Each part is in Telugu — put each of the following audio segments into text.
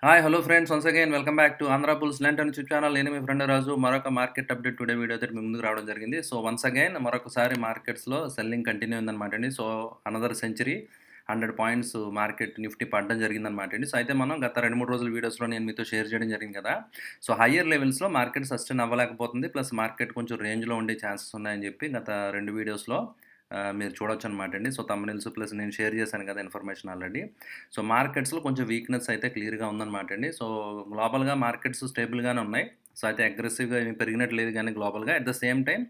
Hi hello friends, once again welcome back to Andhra Bulls లెంట్ అని యూట్యూబ్ ఛానల్. నేను మీ ఫ్రెండ్ రాజు. మరొక మార్కెట్ అప్డేట్ టుడే వీడియో అయితే మీ ముందుకు రావడం జరిగింది. సో వన్స్ అగైన్ మరొకసారి మార్కెట్స్లో సెల్లింగ్ కంటిన్యూ ఉందన్నమాట అండి. So another century 100 points market Nifty పడడం జరిగిందన్నమాట అండి. సో అయితే మనం గత 2-3 రోజుల వీడియోస్లో నేను మీతో షేర్ చేయడం జరిగింది కదా. సో హయ్యర్ లెవెల్స్లో మార్కెట్ సస్టైన్ అవ్వలేకపోతుంది, ప్లస్ మార్కెట్ కొంచెం రేంజ్లో ఉండే ఛాన్సెస్ ఉన్నాయని చెప్పి గత 2 వీడియోస్లో మీరు చూడొచ్చు అనమాట అండి. సో థంబ్‌నెయిల్స్ ప్లస్ నేను షేర్ చేశాను కదా ఇన్ఫర్మేషన్ ఆల్రెడీ. సో మార్కెట్స్‌లో కొంచెం వీక్‌నెస్ అయితే క్లియర్‌గా ఉందనమాట అండి. సో గ్లోబల్‌గా మార్కెట్స్ స్టేబుల్‌గానే ఉన్నాయి. సో అయితే అగ్రెసివ్‌గా ఏమి పెరిగినట్టు లేదు గానీ గ్లోబల్‌గా. At the same time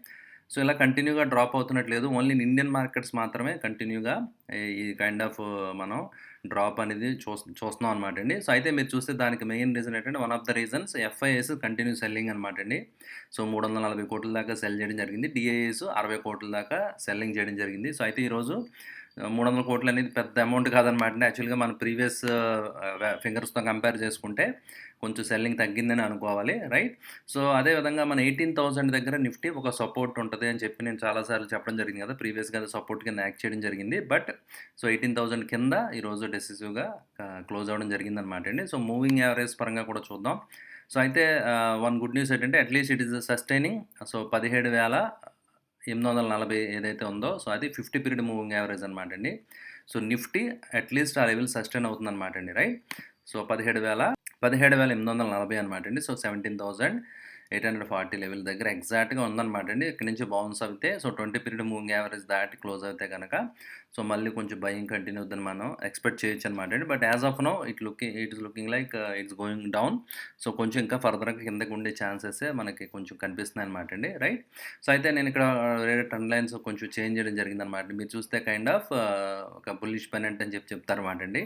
so ఇలా కంటిన్యూగా డ్రాప్ అవుతున్నట్టు లేదు. ఓన్లీ ఇన్ ఇండియన్ మార్కెట్స్ మాత్రమే కంటిన్యూగా ఈ కైండ్ ఆఫ్ మనం డ్రాప్ అనేది చూస్తున్నాం అనమాట అండి. సో అయితే మీరు చూస్తే దానికి మెయిన్ రీజన్ ఏంటంటే, one of the reasons FIs continue selling అనమాట అండి. సో 340 కోట్ల దాకా సెల్ చేయడం జరిగింది. డిఐఎస్ 60 కోట్ల దాకా సెల్లింగ్ చేయడం జరిగింది. సో అయితే ఈరోజు 300 కోట్లు అనేది పెద్ద అమౌంట్ కాదనమాట అండి. యాక్చువల్‌గా మన ప్రీవియస్ ఫిగర్స్‌తో కంపేర్ చేసుకుంటే కొంచెం సెల్లింగ్ తగ్గిందని అనుకోవాలి, రైట్? సో అదే విధంగా మన 18,000 దగ్గర నిఫ్టీ ఒక సపోర్ట్ ఉంటది అని చెప్పి నేను చాలా సార్లు చెప్పడం జరిగింది కదా. ప్రీవియస్‌గా అది సపోర్ట్ కింద యాక్ట్ చేయడం జరిగింది. బట్ సో 18,000 కింద ఈరోజు డెసిసివ్‌గా క్లోజ్ అవ్వడం జరిగిందనమాట అండి. సో మూవింగ్ యావరేజ్ పరంగా కూడా చూద్దాం. సో అయితే వన్ గుడ్ న్యూస్ ఏంటంటే, at least it is sustaining. So 17,840 ఏదైతే ఉందో, సో అది 50 పీరియడ్ మూవింగ్ యావరేజ్ అనమాట అండి. సో నిఫ్టీ అట్‌లీస్ట్ ఆ లెవెల్ సస్టైన్ అవుతుందనమాట అండి, రైట్? సో 17,840 అనమాట అండి. సో 17,840 లెవెల్ దగ్గర ఎగ్జాక్ట్‌గా ఉందనమాట అండి. ఇక్కడి నుంచి బౌన్స్ అవుతే, సో 20 పీరియడ్ మూవింగ్ యావరేజ్ దాటి క్లోజ్ అవుతే కనుక సో మళ్ళీ కొంచెం బయింగ్ కంటిన్యూ అవుద్దని మనం ఎక్స్పెక్ట్ చేయొచ్చు అనమాట అండి. But as of now it is looking like it's going down. So కొంచెం ఇంకా ఫర్దర్‌గా కిందకి ఉండే ఛాన్సెస్ మనకి కొంచెం కనిపిస్తున్నాయి అనమాట అండి, రైట్? సో అయితే నేను ఇక్కడ వేరే ట్రెండ్ లైన్స్ కొంచెం చేంజ్ చేయడం జరిగిందనమాట. మీరు చూస్తే కైండ్ ఆఫ్ ఒక బుల్లిష్ పెనెంట్ అని చెప్తారన్నమాట అండి.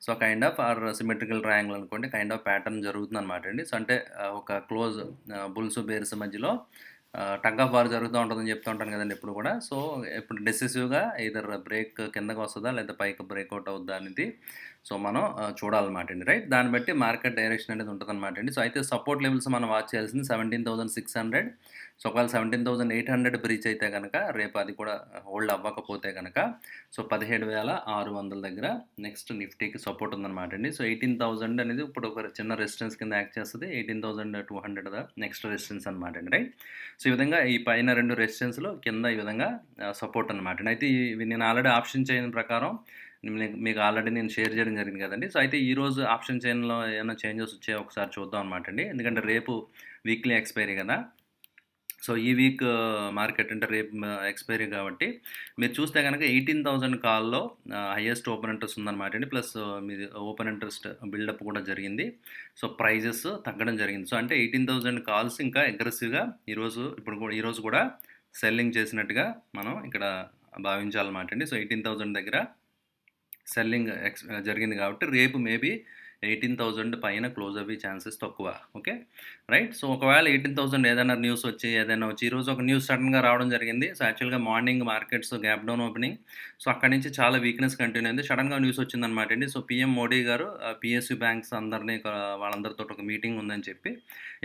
So kind of or symmetrical triangle అనుకోండి, కైండ్ ఆఫ్ ప్యాటర్న్ జరుగుతుందనమాట అండి. సో అంటే ఒక క్లోజ్ బుల్స్ బేర్స్ మధ్యలో టగ్ ఆఫ్ వార్ జరుగుతూ ఉంటుందని చెప్తూ ఉంటాను కదండి ఎప్పుడు కూడా. సో ఇప్పుడు డెసిసివ్‌గా ఎయిదర్ బ్రేక్ కిందకి వస్తుందా లేదా పైకి బ్రేక్అవుట్ అవుద్దా అనేది సో మనం చూడాలన్నమాట అండి, రైట్? దాన్ని బట్టి మార్కెట్ డైరెక్షన్ అనేది ఉంటుందన్నమాట అండి. సో అయితే సపోర్ట్ లెవెల్స్ మనం వాచ్ చేయాల్సింది 17,600. సో ఒకవేళ 17,800 బ్రీచ్ అయితే కనుక రేపు అది కూడా హోల్డ్ అవ్వకపోతే కనుక సో 17,600 దగ్గర నెక్స్ట్ నిఫ్టీకి సపోర్ట్ ఉందన్నమాట అండి. సో 18,000 అనేది ఇప్పుడు ఒక చిన్న రెసిస్టెన్స్ కింద యాక్ట్ చేస్తుంది. 18,200 నెక్స్ట్ రెసిస్టెన్స్ అనమాట అండి, రైట్? సో ఈ విధంగా ఈ పైన 2 రెసిస్టెన్స్‌లు కింద ఈ విధంగా సపోర్ట్ అనమాట అండి. అయితే ఇవి నేను ఆల్రెడీ ఆప్షన్ చైన్ ప్రకారం మీకు ఆల్రెడీ నేను షేర్ చేయడం జరిగింది కదండి. సో అయితే ఈరోజు ఆప్షన్ చైన్‌లో ఏమైనా చేంజెస్ వచ్చాయో ఒకసారి చూద్దాం అనమాట అండి. ఎందుకంటే రేపు వీక్లీ ఎక్స్‌పైరీ కదా. సో ఈ వీక్ మార్కెట్ అంటే రేపు ఎక్స్‌పైరీ కాబట్టి మీరు చూస్తే గనక 18,000 కాల్‌లో హైయెస్ట్ ఓపెన్ ఇంట్రెస్ట్ ఉందన్నమాట అండి. ప్లస్ మీది ఓపెన్ ఇంట్రెస్ట్ బిల్డప్ కూడా జరిగింది. సో ప్రైజెస్ తగ్గడం జరిగింది. సో అంటే 18,000 కాల్స్ ఇంకా అగ్రెసివ్‌గా ఈరోజు కూడా సెల్లింగ్ చేసినట్టుగా మనం ఇక్కడ భావించాలన్నమాట అండి. సో 18,000 దగ్గర సెల్లింగ్ జరిగింది కాబట్టి రేపు మేబీ 18,000 పైన క్లోజ్ అవ్వే ఛాన్సెస్ తక్కువ. Okay, right? సో ఒకవేళ 18,000 ఏదైనా వచ్చి ఈరోజు ఒక న్యూస్ సడన్‌గా రావడం జరిగింది. సో యాక్చువల్‌గా morning markets gap down opening. So అక్కడి నుంచి చాలా వీక్‌నెస్ కంటిన్యూ అయింది. సడన్‌గా న్యూస్ వచ్చిందనమాట అండి. సో పీఎం మోడీ గారు పీఎస్యూ బ్యాంక్స్ అందరినీ వాళ్ళందరితో ఒక మీటింగ్ ఉందని చెప్పి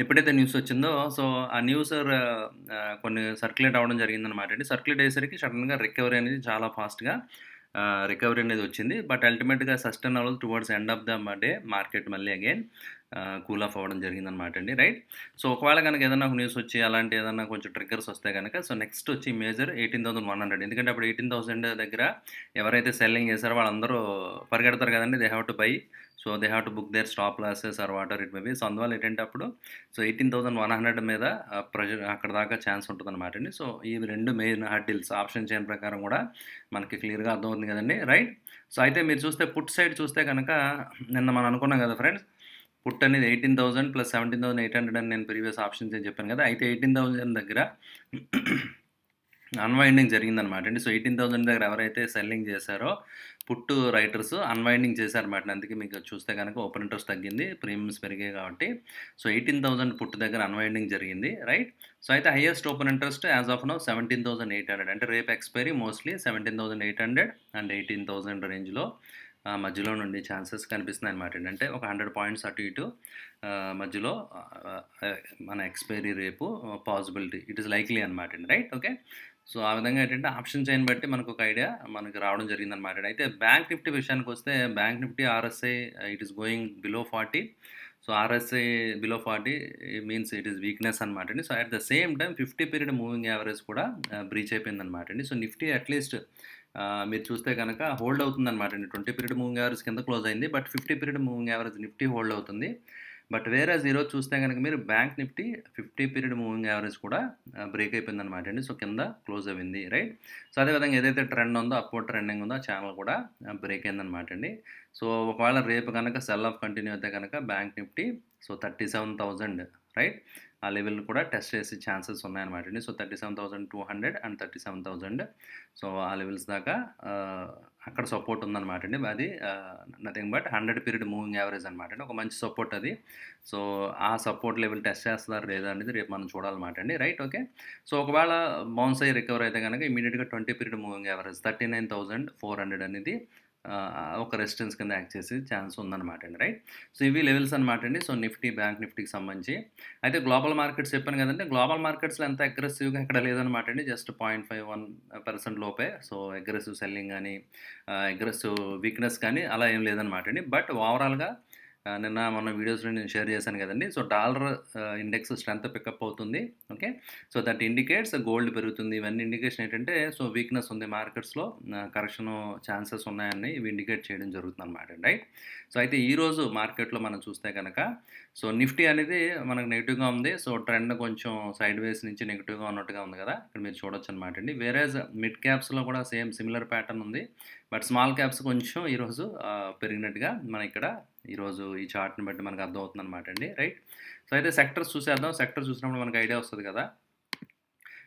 ఎప్పుడైతే న్యూస్ వచ్చిందో, సో ఆ న్యూస్ కొన్ని సర్క్యులేట్ అవ్వడం జరిగిందనమాట అండి. సర్క్యులేట్ అయ్యేసరికి సడన్‌గా రికవరీ అనేది చాలా ఫాస్ట్‌గా రికవరీ అనేది వచ్చింది. బట్ అల్టిమేట్‌గా సస్టైన్ అవ్వదు. Towards end of the day market మళ్ళీ అగైన్ కూల్ ఆఫ్ అవ్వడం జరిగిందనమాట అండి, రైట్? సో ఒకవేళ కనుక ఏదైనా ఒక న్యూస్ వచ్చి అలాంటి ఏదన్నా కొంచెం ట్రిగ్గర్స్ వస్తే కనుక సో నెక్స్ట్ వచ్చి మేజర్ 18,100. ఎందుకంటే అప్పుడు 18,000 దగ్గర ఎవరైతే సెల్లింగ్ చేశారో వాళ్ళందరూ పరిగెడతారు కదండీ. They have to buy. So they have to book their stop losses or whatever it may be. So అందువల్ల ఏంటంటే అప్పుడు సో 18,100 మీద ప్రెషర్ అక్కడ దాకా ఛాన్స్ ఉంటుందన్నమాట అండి. సో ఇవి 2 మెయిన్ హర్డిల్స్ ఆప్షన్ చైన్ ప్రకారం కూడా మనకి క్లియర్‌గా అర్థమవుతుంది కదండీ, రైట్? సో అయితే మీరు చూస్తే పుట్ సైడ్ చూస్తే కనుక నిన్న మనం అనుకున్నాం కదా ఫ్రెండ్స్, పుట్ అనేది 18,000 ప్లస్ 17,800 అని నేను ప్రీవియస్ ఆప్షన్స్ అని చెప్పాను కదా. అయితే 18,000 దగ్గర అన్వైండింగ్ జరిగిందనమాట అండి. సో 18,000 దగ్గర ఎవరైతే సెల్లింగ్ చేశారో పుట్టు రైటర్స్ అన్వైండింగ్ చేశారన్నమాట. అందుకే మీకు చూస్తే కనుక ఓపెన్ ఇంట్రెస్ట్ తగ్గింది, ప్రీమియమ్స్ పెరిగాయి కాబట్టి. సో 18,000 పుట్టు దగ్గర అన్వైండింగ్ జరిగింది, రైట్? సో అయితే highest open interest as of now 17,800. అంటే రేపు ఎక్స్పైరీ మోస్ట్లీ 17,800 అండ్ 18,000 రేంజ్లో మధ్యలో నుండి ఛాన్సెస్ కనిపిస్తున్నాయన్నమాటండి. అంటే ఒక 100 పాయింట్స్ అటు ఇటు మధ్యలో మన ఎక్స్‌పైరీ రేపు పాసిబిలిటీ ఇట్ ఈస్ లైక్లీ అనమాటండి. రైట్. ఓకే. సో, ఆ విధంగా ఏంటంటే ఆప్షన్ చైన్ బట్టి మనకొక ఐడియా మనకి రావడం జరిగిందనమాట. అయితే బ్యాంక్ నిఫ్టీ విషయానికొస్తే bank Nifty RSI it is going below 40. So, RSI below 40 means it is weakness అనమాటండి. So, at the same time 50 period moving average కూడా బ్రీచ్ అయిపోయిందనమాటండి. సో, నిఫ్టీ అట్‌లీస్ట్ మీరు చూస్తే గనక హోల్డ్ అవుతుందనమాటండి. 20 పీరియడ్ మూవింగ్ యావరేజ్ కింద క్లోజ్ అయింది. But 50 period moving average Nifty hold అవుతుంది. బట్ వేరేజ్ ఈరోజు చూస్తే గనక మీరు bank Nifty 50 period moving average కూడా బ్రేక్ అయిపోయిందనమాటండి. సో, కింద క్లోజ్ అయింది. రైట్. సో, అదేవిధంగా ఏదైతే ట్రెండ్ ఉందో అప్‌వర్డ్ ట్రెండింగ్ ఉందో ఆ ఛానల్ కూడా బ్రేక్ అయిందనమాటండి. సో, ఒకవేళ రేపు గనక సెల్ ఆఫ్ కంటిన్యూ అయితే గనక బ్యాంక్ నిఫ్టీ సో 37,000 రైట్. ఆ లెవెల్ కూడా టెస్ట్ చేసే ఛాన్సెస్ ఉన్నాయన్నమాటండి. సో, 37,200 అండ్ 37,000 సో, ఆ లెవెల్స్ దాకా అక్కడ సపోర్ట్ ఉందన్నమాటండి. అది nothing but 100 period moving average అనమాటండి. ఒక మంచి సపోర్ట్ అది. సో, ఆ సపోర్ట్ లెవెల్ టెస్ట్ చేస్తారా లేదా అనేది రేపు మనం చూడాలన్నమాటండి. రైట్. ఓకే. సో, ఒకవేళ బౌన్స్ అయ్యి రికవర్ అయితే గనక ఇమ్మీడియట్‌గా 20 పీరియడ్ మూవింగ్ యావరేజ్ 39,400 అనేది ఒక రెసిస్టెన్స్ కింద యాక్ట్ చేసే ఛాన్స్ ఉందన్నమాటండి. రైట్. సో, ఇవి లెవెల్స్ అనమాటండి. సో, నిఫ్టీ, బ్యాంక్ నిఫ్టీకి సంబంధించి. అయితే గ్లోబల్ మార్కెట్స్ చెప్పాను కదండీ! గ్లోబల్ మార్కెట్స్‌లో ఎంత అగ్రెసివ్‌గా ఎక్కడ లేదనమాటండి. జస్ట్ 0.51% లోపే. సో, అగ్రెసివ్ సెల్లింగ్ గాని, అగ్రెసివ్ వీక్‌నెస్ కానీ అలా ఏం లేదనమాటండి. బట్ ఓవరాల్‌గా నిన్న మొన్న వీడియోస్‌లో నేను షేర్ చేశాను కదండీ! So, dollar index strength pick up అవుతుంది. Okay. So, that indicates gold పెరుగుతుంది. ఇవన్నీ ఇండికేషన్ ఏంటంటే సో, వీక్‌నెస్ ఉంది మార్కెట్స్‌లో కరెక్షన్ ఛాన్సెస్ ఉన్నాయని ఇవి ఇండికేట్ చేయడం జరుగుతుందనమాట. రైట్. సో, అయితే ఈరోజు మార్కెట్‌లో మనం చూస్తే గనక సో, నిఫ్టీ అనేది మనకు నెగెటివ్‌గా ఉంది. సో, ట్రెండ్ కొంచెం సైడ్ వేస్ నుంచి నెగెటివ్‌గా ఉన్నట్టుగా ఉంది కదా! ఇక్కడ మీరు చూడొచ్చనమాటండి. వేరేజ్ మిడ్ క్యాప్స్‌లో కూడా సేమ్ సిమిలర్ ప్యాటర్న్ ఉంది. బట్ స్మాల్ క్యాప్స్ కొంచెం ఈరోజు పెరిగినట్టుగా మనం ఇక్కడ ఈరోజు ఈ చార్ట్‌ని బట్టి మనకు అర్థమవుతుందనమాటండి. రైట్. సో, అయితే సెక్టర్స్ చూసేద్దాం. సెక్టర్ చూసినప్పుడు మనకు ఐడియా వస్తది కదా!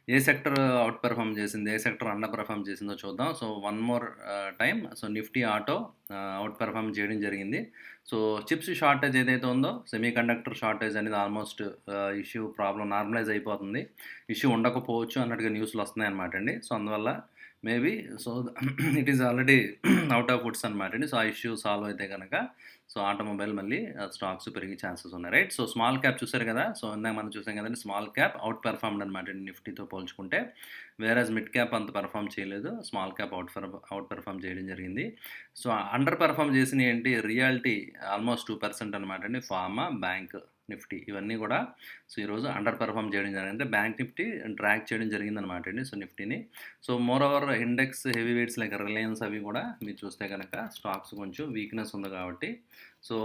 ఏ సెక్టర్ అవుట్ పెర్ఫార్మ్ చేసింది, ఏ సెక్టర్ అండర్ పెర్ఫార్మ్ చేసిందో చూద్దాం. So, one more time so, Nifty auto outperform చేయడం జరిగింది. సో, చిప్స్ షార్టేజ్ ఏదైతే ఉందో సెమీ కండక్టర్ షార్టేజ్ అనేది ఆల్మోస్ట్ ఇష్యూ ప్రాబ్లమ్ నార్మలైజ్ అయిపోతుంది. ఇష్యూ ఉండకపోవచ్చు అన్నట్టుగా న్యూస్‌లు వస్తున్నాయన్నమాటండి. సో, అందువల్ల maybe so, it is already out of woods అనమాటండి. సో, ఆ ఇష్యూ సాల్వ్ అయితే గనక సో, ఆటోమొబైల్ మళ్ళీ స్టాక్స్ పెరిగే ఛాన్సెస్ ఉన్నాయి. రైట్. సో, స్మాల్ క్యాప్ చూసారు కదా! సో, ఇందాక మనం చూసాం కదండీ! స్మాల్ క్యాప్ అవుట్ పెర్ఫార్మ్డ్ అనమాటండి నిఫ్టీతో పోల్చుకుంటే. వేరేజ్ మిడ్ క్యాప్ అంత పెర్ఫార్మ్ చేయలేదు. స్మాల్ క్యాప్ అవుట్ పెర్ఫార్మ్ చేయడం జరిగింది. సో, అండర్ పెర్ఫార్మ్ చేసినయి ఏంటి రియాల్టీ ఆల్మోస్ట్ 2% అనమాటండి. ఫార్మా, బ్యాంక్ నిఫ్టీ ఇవన్నీ కూడా సో, ఈరోజు అండర్ పెర్ఫార్మ్ చేయడం జరిగింది. అంటే బ్యాంక్ నిఫ్టీ డ్రాగ్ చేయడం జరిగిందనమాటండి. సో, నిఫ్టీని. So, moreover index heavyweights like Reliance అవి కూడా మీరు చూస్తే గనక స్టాక్స్ కొంచెం వీక్‌నెస్ ఉంది కాబట్టి సో,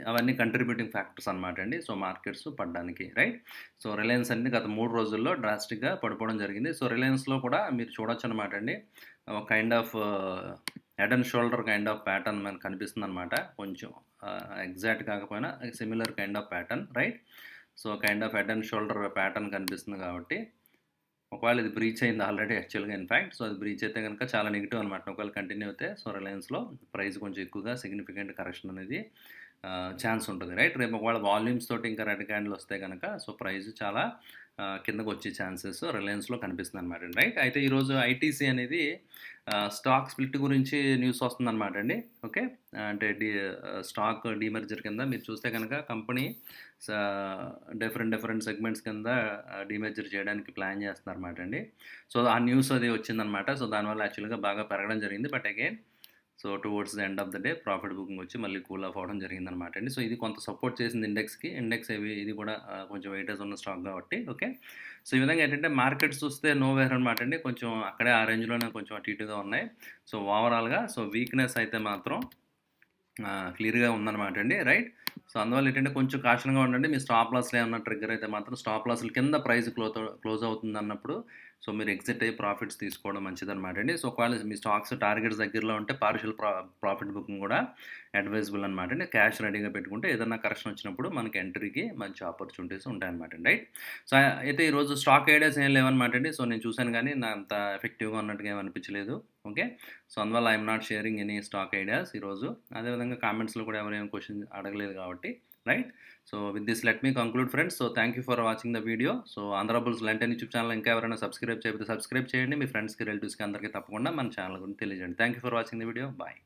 అవన్నీ కంట్రిబ్యూటింగ్ ఫ్యాక్టర్స్ అనమాటండి. సో, మార్కెట్స్ పడడానికి. రైట్. సో, రిలయన్స్ అనేది గత 3 రోజుల్లో డ్రాస్టిక్‌గా పడిపోవడం జరిగింది. సో, రిలయన్స్‌లో కూడా మీరు చూడొచ్చనమాటండి. Kind of head and shoulder kind of pattern మనకు కనిపిస్తుందనమాట. కొంచెం ఎగ్జాక్ట్ కాకపోయినా similar kind of pattern. Right. So, kind of head and shoulder pattern కనిపిస్తుంది కాబట్టి ఒకవేళ ఇది బ్రీచ్ అయింది ఆల్రెడీ యాక్చువల్‌గా ఇన్‌ఫాక్ట్. సో, అది బ్రీచ్ అయితే గనక చాలా నెగెటివ్ అనమాట. ఒకవేళ కంటిన్యూ అయితే సో, రిలయన్స్‌లో ప్రైస్ కొంచెం ఎక్కువగా సిగ్నిఫికెంట్ కరెక్షన్ అనేది ఛాన్స్ ఉంటుంది. రైట్. రేపు ఒకవేళ వాల్యూమ్స్ తోటి ఇంకా రెడ్ క్యాండిల్ వస్తే గనక సో, ప్రైస్ చాలా కిందకొచ్చే ఛాన్సెస్ రిలయన్స్‌లో కనిపిస్తుందనమాట. రైట్. అయితే ఈరోజు ఐటీసీ అనేది స్టాక్ స్ప్లిట్ గురించి న్యూస్ వస్తుందనమాటండి. ఓకే. అంటే స్టాక్ డీమెర్జర్ కింద మీరు చూస్తే గనక కంపెనీ స డిఫరెంట్ సెగ్మెంట్స్ కింద డీమెర్జర్ చేయడానికి ప్లాన్ చేస్తున్నారన్నమాటండి. సో, ఆ న్యూస్ అది వచ్చిందనమాట. సో, దానివల్ల యాక్చువల్‌గా బాగా పెరగడం జరిగింది. But again so, towards the end of the day profit booking వచ్చి మళ్ళీ కూల్ ఆఫ్ అవ్వడం జరిగిందనమాటండి. సో, ఇది కొంత సపోర్ట్ చేసింది ఇండెక్స్‌కి. ఇండెక్స్ ఇది కూడా కొంచెం వెయిటేజ్ ఉన్న స్టాక్ కాబట్టి ఓకే. సో, ఈ విధంగా ఏంటంటే మార్కెట్స్ చూస్తే నోవేర్ అనమాటండి. కొంచెం అక్కడే ఆ రేంజ్‌లోనే కొంచెం అటు ఇటుగా ఉన్నాయి. సో, ఓవరాల్‌గా సో, వీక్‌నెస్ అయితే మాత్రం క్లియర్‌గా ఉందనమాటండి. రైట్. సో, అందువల్ల ఏంటంటే కొంచెం కాషన్‌గా ఉండండి. మీ స్టాప్ లాస్‌లు ఏమన్నా ట్రిగ్గర్ అయితే మాత్రం స్టాప్ లాస్‌ల కింద ప్రైస్ క్లోజ్ అవుతుందన్నప్పుడు సో, మీరు ఎగ్జిట్ అయ్యి ప్రాఫిట్స్ తీసుకోవడం మంచిదనమాటండి. సో, ఒకవేళ మీ స్టాక్స్ టార్గెట్స్ దగ్గరలో ఉంటే పార్షియల్ ప్రాఫిట్ బుకింగ్ కూడా అడ్వైజబుల్ అనమాటండి. క్యాష్ రెడీగా పెట్టుకుంటే ఏదన్నా కరెక్షన్ వచ్చినప్పుడు మనకి ఎంట్రీకి మంచి ఆపర్చునిటీస్ ఉంటాయన్నమాటండి. రైట్. సో, అయితే ఈరోజు స్టాక్ ఐడియాస్ ఏం లేవనమాటండి. సో, నేను చూసాను గానీ నా అంత ఎఫెక్టివ్‌గా ఉన్నట్టుగా ఏమి అనిపించలేదు. ఓకే. సో, అందువల్ల I'm not sharing any stock ideas ఈరోజు. అదేవిధంగా కామెంట్స్‌లో కూడా ఎవరేం క్వెషన్ అడగలేదు కాబట్టి right. So, with this let me conclude friends. So, thank you for watching the video. So, Andhra Bulls లంటన్ యూట్యూబ్ ఛానల్ ఇంకా ఎవరైనా సబ్స్క్రైబ్ చేయకపోతే సబ్స్క్రైబ్ చేయండి. మీ ఫ్రెండ్స్‌కి, రిలేటివ్స్‌కి అందరికీ తప్పకుండా మన ఛానల్ గురించి తెలియజేయండి. Thank you for watching the video. Bye.